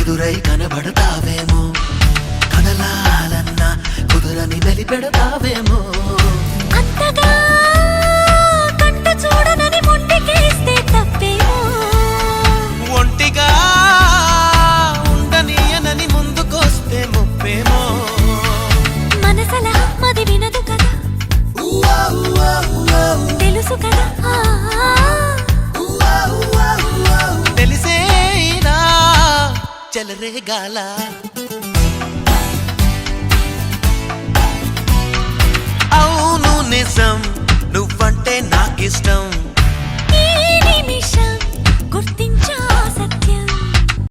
ఎదురై కనబడతావేమో, కదలాలన్నా కుదురని మెలిపెడతావేమో. అంతగా కంట చూడనని మొండికేస్తే తప్పేమో, ఒంటిగా ఉండనీయనని ముందుకొస్తే ముప్పేమో. మనసలా మది వినదు కదా, తెలుసు కదా, తెలిసేనా చెలరేగాల. అవును నిజం, నువ్వంటే నాకిష్టం. ఈ నిమిషం గుర్తించా సత్యం.